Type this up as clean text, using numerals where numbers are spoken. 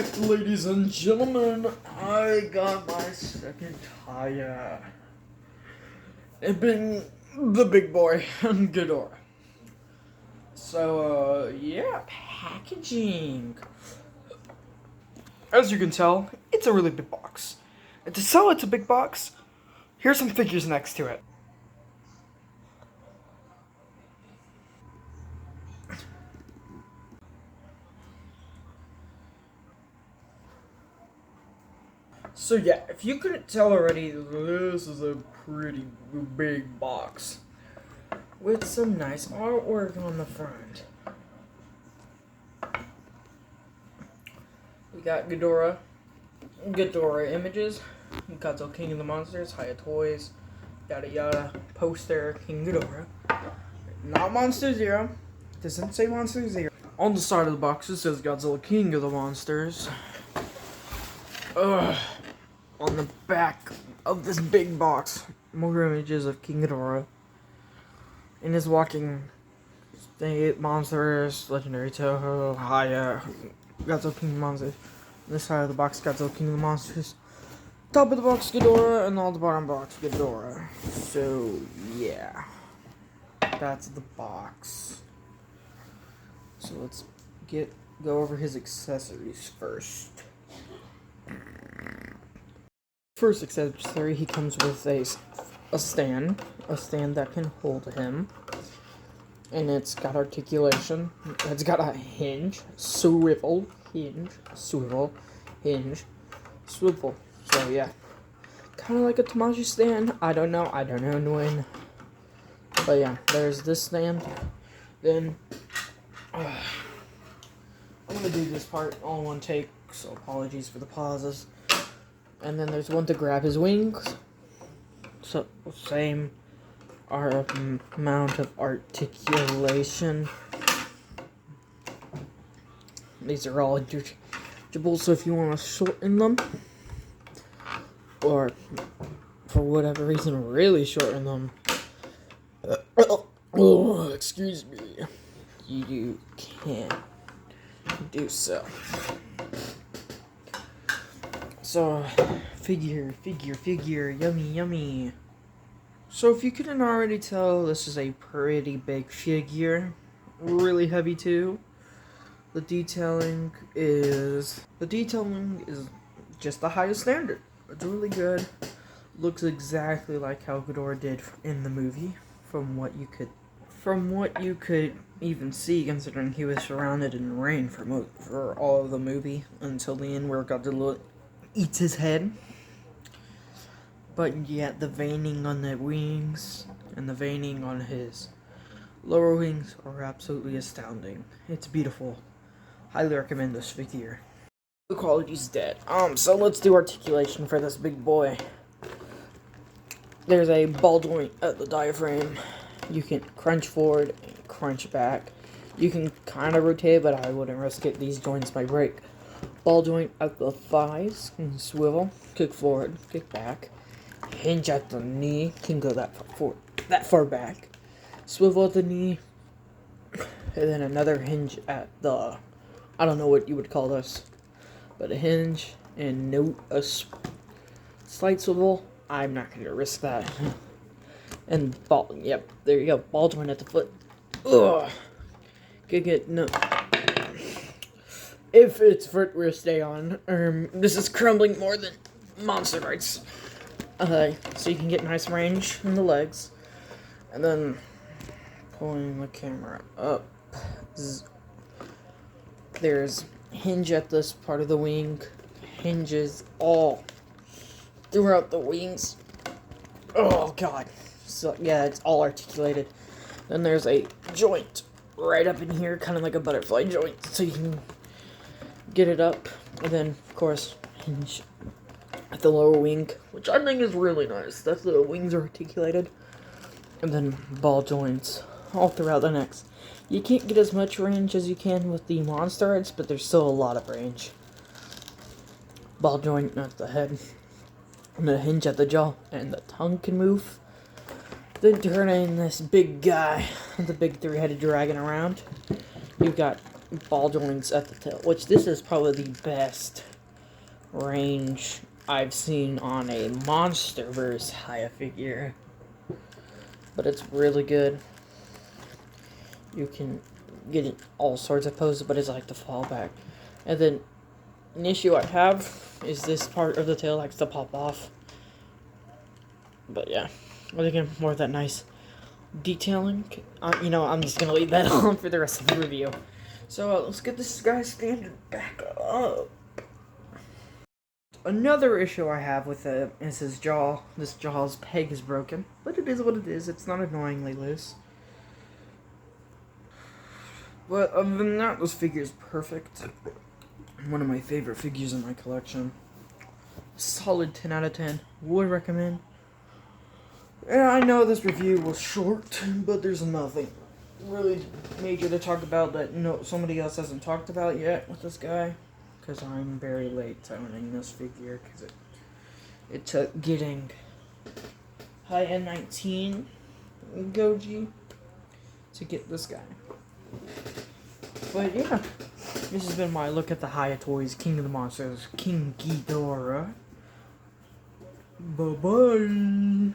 correct, ladies and gentlemen. I got my second Hiya. It being the big boy, Ghidorah. So, yeah, packaging. As you can tell, it's a really big box. And to sell it's a big box, here's some figures next to it. So yeah, if you couldn't tell already, this is a pretty big box with some nice artwork on the front. We got Ghidorah images, Godzilla King of the Monsters, Hiya toys, yada yada, poster, King Ghidorah. Not Monster Zero. Doesn't say Monster Zero. On the side of the box it says Godzilla King of the Monsters. Ugh. On the back of this big box, more images of King Ghidorah in his walking state, monsters, legendary Toho, Hiya, Godzilla King of the Monsters. On this side of the box, Godzilla King of the Monsters. Top of the box, Ghidorah, and on the bottom box, Ghidorah. So yeah, that's the box. So let's go over his accessories first. First accessory, he comes with a stand that can hold him, and it's got articulation. It's got a hinge, swivel, hinge, swivel, hinge, swivel. So yeah, kind of like a Tamashi stand. I don't know when, but yeah, there's this stand. Then I'm gonna do this part all in one take, so apologies for the pauses. And then there's one to grab his wings. So, same amount of articulation. These are all interchangeable, so if you want to shorten them, or for whatever reason really shorten them, excuse me, you can do so. So, figure, yummy. So if you couldn't already tell, this is a pretty big figure. Really heavy too. The detailing is just the highest standard. It's really good. Looks exactly like how Ghidorah did in the movie, from what you could even see, considering he was surrounded in rain for all of the movie until the end where Godzilla eats his head. But yet the veining on the wings and the veining on his lower wings are absolutely astounding. It's beautiful. Highly recommend this figure. The quality's dead. So let's do articulation for this big boy. There's a ball joint at the diaphragm. You can crunch forward and crunch back. You can kind of rotate, but I wouldn't risk it. These joints might break. Ball joint at the thighs, can swivel, kick forward, kick back, hinge at the knee, can go that far back, swivel at the knee, and then another hinge at the, I don't know what you would call this, but a hinge and a slight swivel. I'm not going to risk that. And there you go, ball joint at the foot. Ugh. No. If its foot were to stay on, this is crumbling more than monster bites. So you can get nice range in the legs. And then, pulling the camera up, there's hinge at this part of the wing, hinges all throughout the wings. Oh god. So yeah, it's all articulated. Then there's a joint right up in here, kind of like a butterfly joint, so you can get it up, and then of course hinge at the lower wing, which I think is really nice. That's the wings are articulated, and then ball joints all throughout the necks. You can't get as much range as you can with the monster heads, but there's still a lot of range. Ball joint at the head, and the hinge at the jaw, and the tongue can move. Then turning this big guy, the big three-headed dragon around. You've got ball joints at the tail, which this is probably the best range I've seen on a MonsterVerse Hiya figure. But it's really good. You can get in all sorts of poses, but it's like the fallback. And then an issue I have is this part of the tail likes to pop off. But yeah, but again, more of that nice detailing. You know, I'm just gonna leave that on for the rest of the review. So let's get this guy standing back up. Another issue I have with it is his jaw. This jaw's peg is broken, but it is what it is. It's not annoyingly loose. But other than that, this figure is perfect. One of my favorite figures in my collection. Solid 10 out of 10. Would recommend. Yeah, I know this review was short, but there's nothing really major to talk about that somebody else hasn't talked about yet with this guy. Because I'm very late to owning this figure, because it took getting Hiya 19 Goji to get this guy. But yeah, this has been my look at the Hiya Toys King of the Monsters, King Ghidorah. Bye-bye.